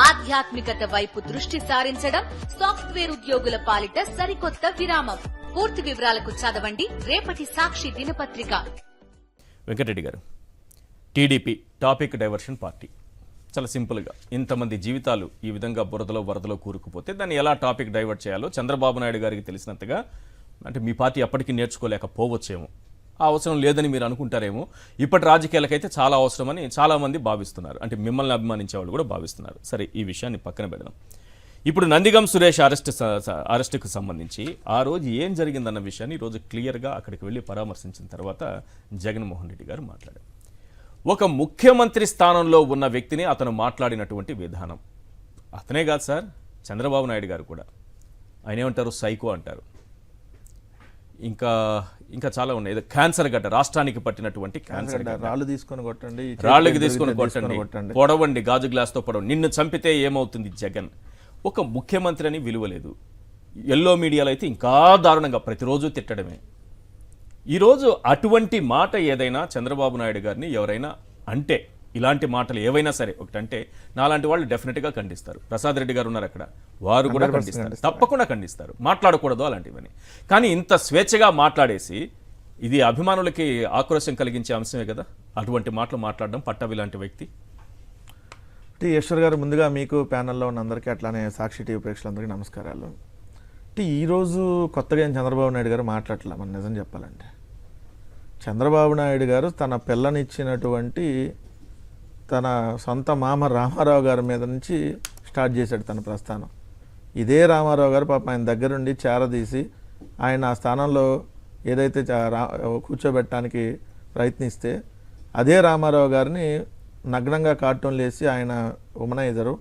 ఆధ్యాత్మికత వైపు దృష్టి సారించడం సాఫ్ట్వేర్ ఉద్యోగుల పాలిట సరికొత్త విరామం. పూర్తి వివరాలకు చదవండి రేపటి సాక్షి దినపత్రిక. వెంకటరెడ్డి గారు, టీడీపీ టాపిక్ డైవర్షన్ పార్టీ. చాలా సింపుల్గా ఇంతమంది జీవితాలు ఈ విధంగా బురదలో వరదలో కూరుకుపోతే దాన్ని ఎలా టాపిక్ డైవర్ట్ చేయాలో చంద్రబాబు నాయుడు గారికి తెలిసినంతగా, అంటే మీ పార్టీ ఎప్పటికీ నేర్చుకోలేకపోవచ్చేమో, ఆ అవసరం లేదని మీరు అనుకుంటారేమో. ఇప్పటి రాజకీయాలకైతే చాలా అవసరమని చాలామంది భావిస్తున్నారు, అంటే మిమ్మల్ని అభిమానించే వాళ్ళు కూడా భావిస్తున్నారు. సరే, ఈ విషయాన్ని పక్కన పెడదాం. ఇప్పుడు నందిగం సురేష్ అరెస్టుకు సంబంధించి ఆ రోజు ఏం జరిగిందన్న విషయాన్ని ఈరోజు క్లియర్గా అక్కడికి వెళ్ళి పరామర్శించిన తర్వాత జగన్మోహన్ రెడ్డి గారు మాట్లాడారు. ఒక ముఖ్యమంత్రి స్థానంలో ఉన్న వ్యక్తిని అతను మాట్లాడినటువంటి విధానం, అతనే కాదు సార్, చంద్రబాబు నాయుడు గారు కూడా, ఆయన ఏమంటారు, సైకో అంటారు. ఇంకా ఇంకా చాలా ఉన్నాయి. ఏదో క్యాన్సర్ గడ్డ, రాష్ట్రానికి పట్టినటువంటి క్యాన్సర్ గడ్డ, రాళ్ళకి తీసుకొని కొట్టండి, పొడవండి, గాజు గ్లాస్తో పొడవండి, నిన్ను చంపితే ఏమవుతుంది జగన్. ఒక ముఖ్యమంత్రి అని విలువ లేదు. ఎల్లో మీడియాలో అయితే ఇంకా దారుణంగా ప్రతిరోజు తిట్టడమే. ఈరోజు అటువంటి మాట ఏదైనా చంద్రబాబు నాయుడు గారిని ఎవరైనా అంటే, ఇలాంటి మాటలు ఏవైనా సరే ఒకటంటే నాలాంటి వాళ్ళు డెఫినెట్గా ఖండిస్తారు. ప్రసాద్ రెడ్డి గారు ఉన్నారు అక్కడ, వారు కూడా ఖండిస్తారు, తప్పకుండా ఖండిస్తారు. మాట్లాడకూడదు అలాంటివని. కానీ ఇంత స్వేచ్ఛగా మాట్లాడేసి ఇది అభిమానులకి ఆక్రోశం కలిగించే అంశమే కదా, అటువంటి మాటలు మాట్లాడడం పట్టవి లాంటి వ్యక్తి. ఈశ్వర్ గారు, ముందుగా మీకు ప్యానెల్లో ఉన్న అందరికీ, అట్లానే సాక్షి టీవీ ప్రేక్షకులందరికీ నమస్కారాలు. ఈరోజు కొత్తగా ఏం చంద్రబాబు నాయుడు గారు మాట్లాడలే. మన నిజం చెప్పాలంటే చంద్రబాబు నాయుడు గారు తన పిల్లనిచ్చినటువంటి తన సొంత మామ రామారావు గారి మీద నుంచి స్టార్ట్ చేశాడు తన ప్రస్థానం. ఇదే రామారావు గారు పాపం ఆయన దగ్గరుండి చేరదీసి ఆయన ఆ స్థానంలో ఏదైతే కూర్చోబెట్టడానికి ప్రయత్నిస్తే అదే రామారావు గారిని నగ్నంగా కార్టూన్లు వేసి ఆయన ఉమనైజరు,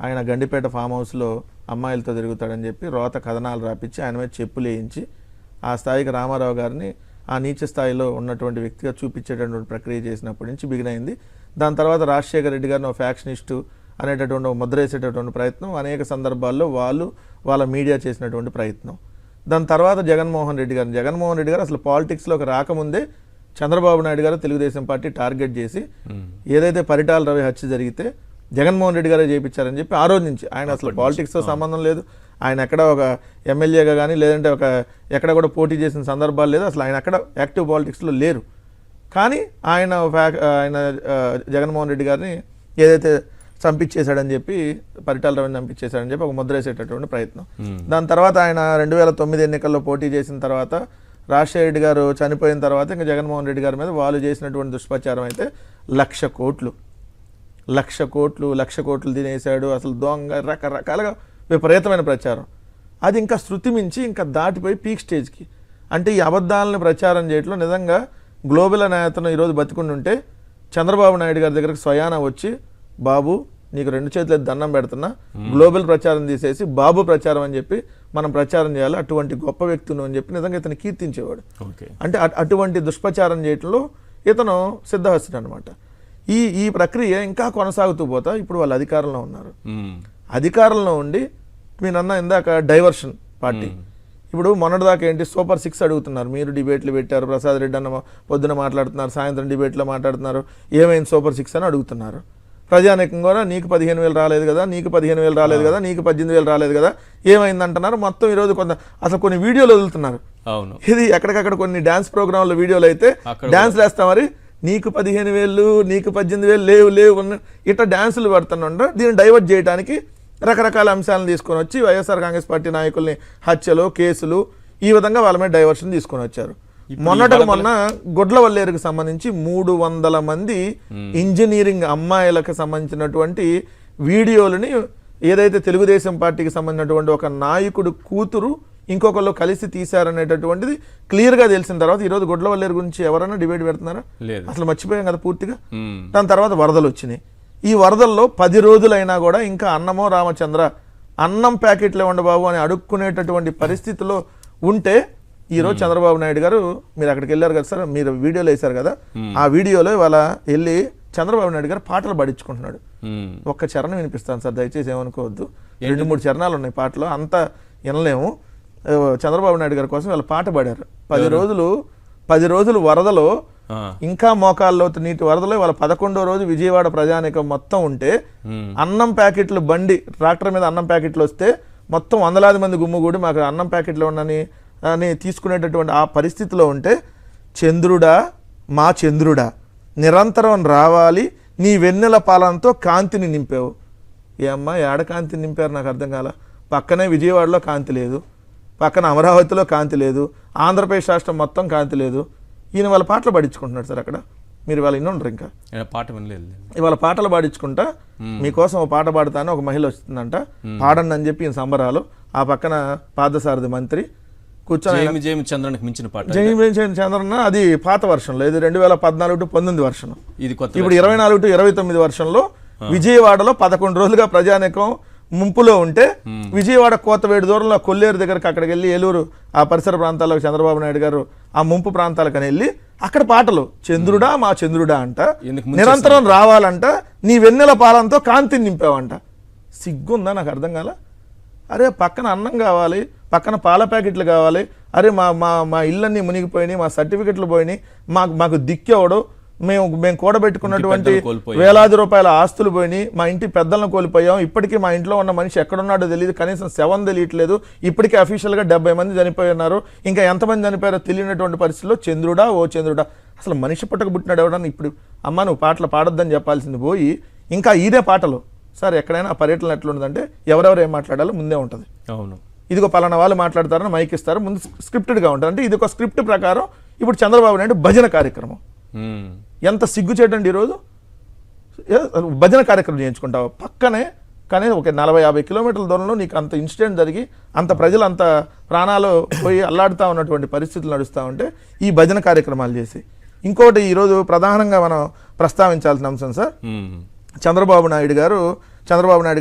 ఆయన గండిపేట ఫామ్ హౌస్లో అమ్మాయిలతో తిరుగుతాడని చెప్పి రోత కథనాలు రాపించి ఆయన మీద చెప్పులు వేయించి ఆ స్థాయికి రామారావు గారిని ఆ నీచ స్థాయిలో ఉన్నటువంటి వ్యక్తిగా చూపించేటటువంటి ప్రక్రియ చేసినప్పటి నుంచి బిగినైంది. దాని తర్వాత రాజశేఖర రెడ్డి గారిని ఒక ఫ్యాక్షనిస్టు అనేటటువంటి ముద్ర వేసేటటువంటి ప్రయత్నం అనేక సందర్భాల్లో వాళ్ళ మీడియా చేసినటువంటి ప్రయత్నం. దాని తర్వాత జగన్మోహన్ రెడ్డి గారు అసలు పాలిటిక్స్లోకి రాకముందే చంద్రబాబు నాయుడు గారు తెలుగుదేశం పార్టీ టార్గెట్ చేసి ఏదైతే పరిటాల రవి హత్య జరిగితే జగన్మోహన్ రెడ్డి గారే చేయించారని చెప్పి ఆ రోజు నుంచి ఆయన అసలు పాలిటిక్స్తో సంబంధం లేదు, ఆయన ఎక్కడ ఒక ఎమ్మెల్యేగా కానీ లేదంటే ఒక ఎక్కడ కూడా పోటీ చేసిన సందర్భాలు లేదు, అసలు ఆయన అక్కడ యాక్టివ్ పాలిటిక్స్లో లేరు. కానీ ఆయన జగన్మోహన్ రెడ్డి గారిని ఏదైతే చంపించేశాడని చెప్పి, పరిటాల రవిని చంపించేశాడని చెప్పి ఒక ముద్ర వేసేటటువంటి ప్రయత్నం. దాని తర్వాత ఆయన 2009 ఎన్నికల్లో పోటీ చేసిన తర్వాత రాజశేఖర రెడ్డి గారు చనిపోయిన తర్వాత ఇంకా జగన్మోహన్ రెడ్డి గారి మీద వాళ్ళు చేసినటువంటి దుష్ప్రచారం అయితే 1,00,00,000 కోట్లు తినేశాడు, అసలు దొంగ, రకరకాలుగా విపరీతమైన ప్రచారం. అది ఇంకా శృతి మించి ఇంకా దాటిపోయి పీక్ స్టేజ్కి. అంటే ఈ అబద్ధాలను ప్రచారం చేయట్లో నిజంగా గ్లోబల్ నేతను ఈరోజు బతికుంటుంటే చంద్రబాబు నాయుడు గారి దగ్గరకు స్వయాన వచ్చి, బాబు నీకు 2 చేతులు దండం పెడుతున్నా, గ్లోబల్ ప్రచారం తీసేసి బాబు ప్రచారం అని చెప్పి మనం ప్రచారం చేయాలి, అటువంటి గొప్ప వ్యక్తులు అని చెప్పి నిజంగా ఇతను కీర్తించేవాడు. అంటే అటువంటి దుష్ప్రచారం చేయడంలో ఇతను సిద్ధహస్తుడు అనమాట. ఈ ప్రక్రియ ఇంకా కొనసాగుతూ పోతా ఇప్పుడు వాళ్ళు అధికారంలో ఉన్నారు. అధికారంలో ఉండి మీరన్నా ఇందాక డైవర్షన్ పార్టీ, ఇప్పుడు మొన్నటిదాకా ఏంటి సూపర్ 6 అడుగుతున్నారు. మీరు డిబేట్లు పెట్టారు, ప్రసాద్ రెడ్డి అన్న పొద్దున మాట్లాడుతున్నారు, సాయంత్రం డిబేట్లో మాట్లాడుతున్నారు, ఏమైంది సూపర్ 6 అని అడుగుతున్నారు. ప్రజానీకం కూడా నీకు 15,000 రాలేదు కదా, నీకు 15,000 రాలేదు కదా, నీకు 18,000 రాలేదు కదా, ఏమైంది అంటున్నారు. మొత్తం ఈరోజు అసలు కొన్ని వీడియోలు వదులుతున్నారు. ఇది ఎక్కడికక్కడ కొన్ని డ్యాన్స్ ప్రోగ్రాంల వీడియోలు అయితే డ్యాన్స్ వేస్తా, మరి నీకు 15,000 నీకు 18,000 లేవు ఇట్లా డ్యాన్సులు పడుతున్నా. దీన్ని డైవర్ట్ చేయడానికి రకరకాల అంశాలను తీసుకొని వచ్చి వైఎస్ఆర్ కాంగ్రెస్ పార్టీ నాయకుల్ని హత్యలు, కేసులు, ఈ విధంగా వాళ్ళ మీద డైవర్షన్ తీసుకొని వచ్చారు. మొన్న గొడ్లవల్లేరుకు సంబంధించి 300 మంది ఇంజనీరింగ్ అమ్మాయిలకు సంబంధించినటువంటి వీడియోలని ఏదైతే తెలుగుదేశం పార్టీకి సంబంధించినటువంటి ఒక నాయకుడు కూతురు ఇంకొకళ్ళు కలిసి తీశారనేటటువంటిది క్లియర్గా తెలిసిన తర్వాత ఈరోజు గొడ్లవల్లేరు గురించి ఎవరైనా డిబేట్ పెడుతున్నారా? అసలు మర్చిపోయాం కదా పూర్తిగా. దాని తర్వాత వరదలు వచ్చినాయి. ఈ వరదల్లో 10 రోజులైనా కూడా ఇంకా అన్నమో రామచంద్ర అన్నం ప్యాకెట్లు ఇవ్వండి బాబు అని అడుక్కునేటటువంటి పరిస్థితిలో ఉంటే ఈరోజు చంద్రబాబు నాయుడు గారు, మీరు అక్కడికి వెళ్ళారు కదా సార్, మీరు వీడియోలో వేశారు కదా, ఆ వీడియోలో ఇవాళ వెళ్ళి చంద్రబాబు నాయుడు గారు పాటలు పాడించుకుంటున్నాడు. ఒక్క చరణం వినిపిస్తాను సార్, దయచేసి ఏమనుకోవద్దు. 2-3 చరణాలు ఉన్నాయి పాటలో, అంతా వినలేము. చంద్రబాబు నాయుడు గారి కోసం వాళ్ళ పాట పాడారు. 10 రోజులు వరదలో ఇంకా మోకాల్లోతు నీటి వరదలో వాళ్ళ 11వ రోజు విజయవాడ ప్రజానీకం మొత్తం ఉంటే అన్నం ప్యాకెట్లు బండి ట్రాక్టర్ మీద అన్నం ప్యాకెట్లు వస్తే మొత్తం వందలాది మంది గుమ్ముగూడి మాకు అన్నం ప్యాకెట్లు అని తీసుకునేటటువంటి ఆ పరిస్థితిలో ఉంటే చంద్రుడా మా చంద్రుడా నిరంతరం రావాలి నీ వెన్నెల పాలనతో కాంతిని నింపావు. ఏ అమ్మా ఏడ కాంతిని నింపారు నాకు అర్థం కాల. పక్కనే విజయవాడలో కాంతి లేదు, పక్కన అమరావతిలో కాంతి లేదు, ఆంధ్రప్రదేశ్ రాష్ట్రం మొత్తం కాంతి లేదు. ఈయన వాళ్ళ పాటలు పాడించుకుంటున్నాడు సార్ అక్కడ. మీరు వాళ్ళు ఇన్నుండ్రు ఇంకా పాట వినలేదు. ఇవాళ పాటలు పాడించుకుంటా మీకోసం ఒక పాట పాడతాను ఒక మహిళ వస్తుందంట, పాడండి అని చెప్పి ఈయన సంబరాలు. ఆ పక్కన పార్థసారథి మంత్రి కూర్చొని జయమి చంద్రనికి మించిన పాట జయమి చంద్రన్న అది పాత వర్షంలో, ఇది 2014 to 19 వర్షం. ఇది కొత్త. ఇప్పుడు 24 to 29 వర్షంలో విజయవాడలో 11 రోజులుగా ప్రజానీకం ముంపులో ఉంటే విజయవాడ కోతవేడు దూరంలో కొల్లేరు దగ్గరకు అక్కడికి వెళ్ళి ఏలూరు ఆ పరిసర ప్రాంతాలకు చంద్రబాబు నాయుడు గారు ఆ ముంపు ప్రాంతాలకు వెళ్ళి అక్కడ పాటలు చంద్రుడా మా చంద్రుడా అంట, నిరంతరం రావాలంట, నీ వెన్నెల పాలంతో కాంతిని నింపావంట. సిగ్గుందా నాకు అర్థం కాల. అరే పక్కన అన్నం కావాలి, పక్కన పాల ప్యాకెట్లు కావాలి, అరే మా మా మా ఇళ్ళన్నీ మునిగిపోయినాయి, మా సర్టిఫికెట్లు పోయినాయి, మాకు దిక్కేవడు, మేము కూడబెట్టుకున్నటువంటి వేలాది రూపాయల ఆస్తులు పోయినాయి, మా ఇంటి పెద్దలను కోల్పోయాం, ఇప్పటికీ మా ఇంట్లో ఉన్న మనిషి ఎక్కడున్నాడో తెలియదు, కనీసం శవం తెలియట్లేదు, ఇప్పటికీ అఫీషియల్గా 70 మంది చనిపోయి ఉన్నారు, ఇంకా ఎంతమంది చనిపోయారో తెలియనటువంటి పరిస్థితుల్లో చంద్రుడా ఓ చంద్రుడా. అసలు మనిషి పుట్టక పుట్టినాడు ఎవడన్నా. ఇప్పుడు అమ్మ నువ్వు పాటలు పాడొద్దని చెప్పాల్సింది పోయి ఇంకా ఇదే పాటలు. సార్ ఎక్కడైనా ఆ పర్యటన ఎట్లుంటుందంటే ఎవరెవరు ఏం మాట్లాడాలో ముందే ఉంటుంది. అవును, ఇదిగో పలానా వాళ్ళు మాట్లాడతారని మైక్ ఇస్తారు, ముందు స్క్రిప్టెడ్గా ఉంటుంది. అంటే ఇది ఒక స్క్రిప్ట్ ప్రకారం ఇప్పుడు చంద్రబాబు నాయుడు భజన కార్యక్రమం. ఎంత సిగ్గు చేయడండి ఈరోజు. భజన కార్యక్రమం చేయించుకుంటావు పక్కనే, కానీ ఒక 40-50 కిలోమీటర్ల దూరంలో నీకు అంత ఇన్సిడెంట్ జరిగి అంత ప్రజలు అంత ప్రాణాలు పోయి అల్లాడుతూ ఉన్నటువంటి పరిస్థితులు నడుస్తూ ఉంటే ఈ భజన కార్యక్రమాలు చేసి. ఇంకోటి ఈరోజు ప్రధానంగా మనం ప్రస్తావించాల్సిన అంశం సార్, చంద్రబాబు నాయుడు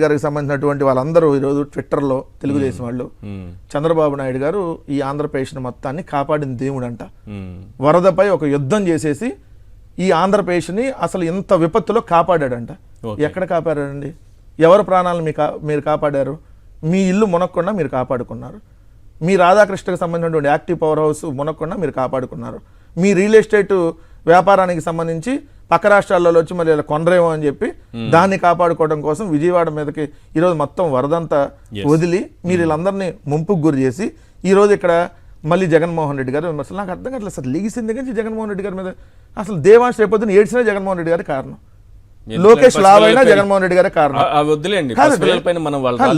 గారికి సంబంధించినటువంటి వాళ్ళందరూ ఈరోజు ట్విట్టర్లో తెలుగుదేశం వాళ్ళు చంద్రబాబు నాయుడు గారు ఈ ఆంధ్రప్రదేశ్ మొత్తాన్ని కాపాడిన దేవుడు అంట, వరదపై ఒక యుద్ధం చేసేసి ఈ ఆంధ్రప్రదేశ్ని అసలు ఇంత విపత్తులో కాపాడాడంట. ఎక్కడ కాపాడాడండి? ఎవరి ప్రాణాలను మీరు కాపాడారు? మీ ఇల్లు మునక్కుండా మీరు కాపాడుకున్నారు, మీ రాధాకృష్ణకు సంబంధించినటువంటి యాక్టివ్ పవర్ హౌస్ మునక్కుండా మీరు కాపాడుకున్నారు, మీ రియల్ ఎస్టేట్ వ్యాపారానికి సంబంధించి పక్క రాష్ట్రాల్లో వచ్చి మరి ఇలా కొనరేమో అని చెప్పి దాన్ని కాపాడుకోవడం కోసం విజయవాడ మీదకి ఈరోజు మొత్తం వరదంతా వదిలి మీరు వీళ్ళందరినీ ముంపుకు గురి చేసి ఈరోజు ఇక్కడ మళ్ళీ జగన్మోహన్ రెడ్డి గారు అసలు నాకు అర్థం కావట్లేదు. అసలు లెగిసింది నుంచి జగన్మోహన్ రెడ్డి గారి మీద అసలు దేవాంశ్ రేపొద్దున ఏడ్చిన జగన్మోహన్ రెడ్డి గారి కారణం, లోకేష్ లావ్ అయినా జగన్మోహన్ రెడ్డి గారి కారణం,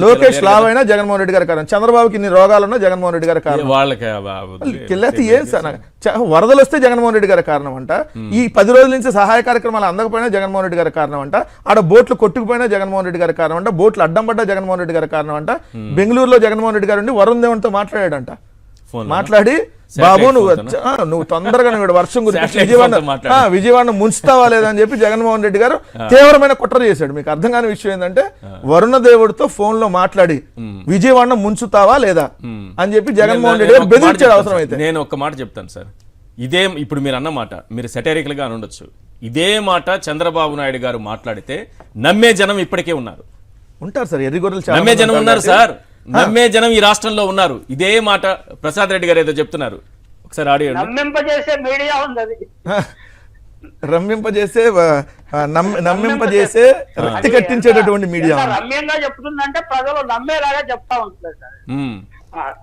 లోకేష్ లావ్ అయినా జగన్మోహన్ రెడ్డి గారి కారణం, చంద్రబాబుకి ఇన్ని రోగాలున్నా జగన్మోహన్ రెడ్డి గారి కారణం, ఏం సార్ వరదలు వస్తే జగన్మోహన్ రెడ్డి గారి కారణం అంట, ఈ 10 రోజుల నుంచి సహాయ కార్యక్రమాలు అందకపోయినా జగన్మోహన్ రెడ్డి గారి కారణం అంట, ఆడ బోట్లు కొట్టుకుపోయినా జగన్మోహన్ రెడ్డి గారి కారణం అంట, బోట్లు అడ్డం పడ్డా జగన్మోహన్ రెడ్డి గారి కారణం అంట, బెంగళూరులో జగన్మోహన్ రెడ్డి గారు ఉండి వరుణ్ దేవన్తో మాట్లాడాడంట, మాట్లాడి బాబు నువ్వు తొందరగా వర్షం గురించి విజయవాడను ముంచుతావా లేదని చెప్పి జగన్మోహన్ రెడ్డి గారు తీవ్రమైన కుట్ర చేశాడు. మీకు అర్థం కాని విషయం ఏంటంటే వరుణ దేవుడితో ఫోన్ లో మాట్లాడి విజయవాడను ముంచుతావా లేదా అని చెప్పి జగన్మోహన్ రెడ్డి గారు బెదిరించాడు. అవసరం అయితే నేను ఒక మాట చెప్తాను సార్, ఇదే ఇప్పుడు మీరు అన్న మాట మీరు సెటరికల్ గా ఉండొచ్చు, ఇదే మాట చంద్రబాబు నాయుడు గారు మాట్లాడితే నమ్మే జనం ఇప్పటికే ఉన్నారు, ఉంటారు సార్, ఎర్రిగొర్రెలు నమ్మే జనం ఉన్నారు సార్, నమ్మే జనం ఈ రాష్ట్రంలో ఉన్నారు. ఇదే మాట ప్రసాద్ రెడ్డి గారు ఏదో చెప్తున్నారు, ఒకసారి ఆడియో. నమ్మింపజేసే మీడియా ఉంది, నమ్మింపజేసే రక్తి కట్టించేటటువంటి మీడియా రమ్యంగా చెప్తుందంటే ప్రజలు నమ్మేలాగా చెప్తా ఉంటుంది సార్.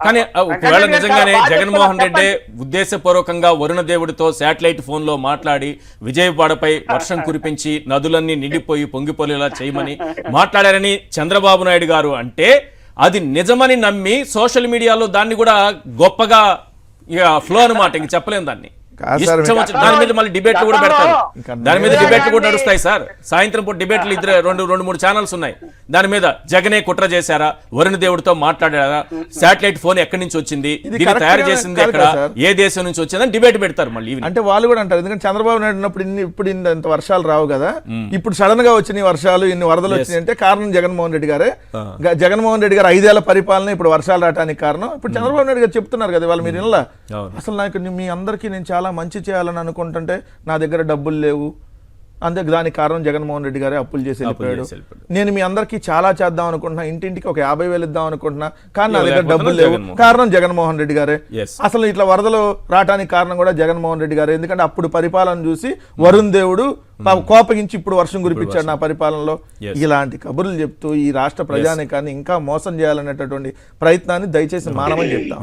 కానీ ఒకవేళ నిజంగానే జగన్మోహన్ రెడ్డి ఉద్దేశపూర్వకంగా వరుణ దేవుడితో శాటిలైట్ ఫోన్ లో మాట్లాడి విజయవాడపై వర్షం కురిపించి నదులన్నీ నిండిపోయి పొంగిపోలేలా చేయమని మాట్లాడారని చంద్రబాబు నాయుడు గారు అంటే అది నిజమని నమ్మి సోషల్ మీడియాలో దాన్ని కూడా గొప్పగా ఇక ఫ్లో అనమాట, ఇంక చెప్పలేము దాన్ని. దాని మీద మళ్ళీ డిబేట్లు కూడా పెడతారు, దాని మీద డిబేట్లు కూడా నడుస్తాయి సార్. సాయంత్రం పూట డిబేట్లు రెండు 3 ఛానల్స్ ఉన్నాయి, దాని మీద జగనే కుట్ర చేశారా, వరుణ దేవుడితో మాట్లాడారా, శాటిలైట్ ఫోన్ ఎక్కడి నుంచి వచ్చింది, దీన్ని తయారు చేసింది ఎక్కడ, ఏ దేశం నుంచి వచ్చిందని డిబేట్ పెడతారు మళ్ళీ. అంటే వాళ్ళు కూడా అంటారు, ఎందుకంటే చంద్రబాబు నాయుడు ఉన్నప్పుడు ఇప్పుడు ఇంత వర్షాలు రావు కదా, ఇప్పుడు సడన్ గా వచ్చిన వర్షాలు ఇన్ని వరదలు వచ్చినాయి అంటే కారణం జగన్మోహన్ రెడ్డి గారే. జగన్మోహన్ రెడ్డి గారు 5 ఏళ్ల పరిపాలన ఇప్పుడు వర్షాలు రావడానికి కారణం ఇప్పుడు చంద్రబాబు నాయుడు గారు చెప్తున్నారు కదా. వాళ్ళు మీరు ఇలా అసలు నాకు మీ అందరికీ నేను చాలా మంచి చేయాలని అనుకుంటుంటే నా దగ్గర డబ్బులు లేవు, అంతే దానికి కారణం జగన్మోహన్ రెడ్డి గారే అప్పులు చేసి వెళ్ళిపోయాడు. చేసి వెళ్ళిపోయాడు. నేను మీ అందరికీ చాలా చేద్దాం అనుకుంటున్నా, ఇంటింటికి ఒక 50,000 ఇద్దాం అనుకుంటున్నా, కానీ నా దగ్గర లేకపోతే డబ్బులు లేవు. జగన్మోహన్. కారణం జగన్మోహన్ రెడ్డి గారే. Yes. అసలు ఇట్లా వరదలు రావడానికి కారణం కూడా జగన్మోహన్ రెడ్డి గారే. ఎందుకంటే అప్పుడు పరిపాలన చూసి వరుణ్ దేవుడు కోపగించి ఇప్పుడు వర్షం కురిపించాడు నా పరిపాలనలో. Yes. ఇలాంటి కబుర్లు చెప్తూ ఈ రాష్ట్ర ప్రజానికాన్ని ఇంకా మోసం చేయాలనేటటువంటి ప్రయత్నాన్ని దయచేసి మానమని చెప్తాం.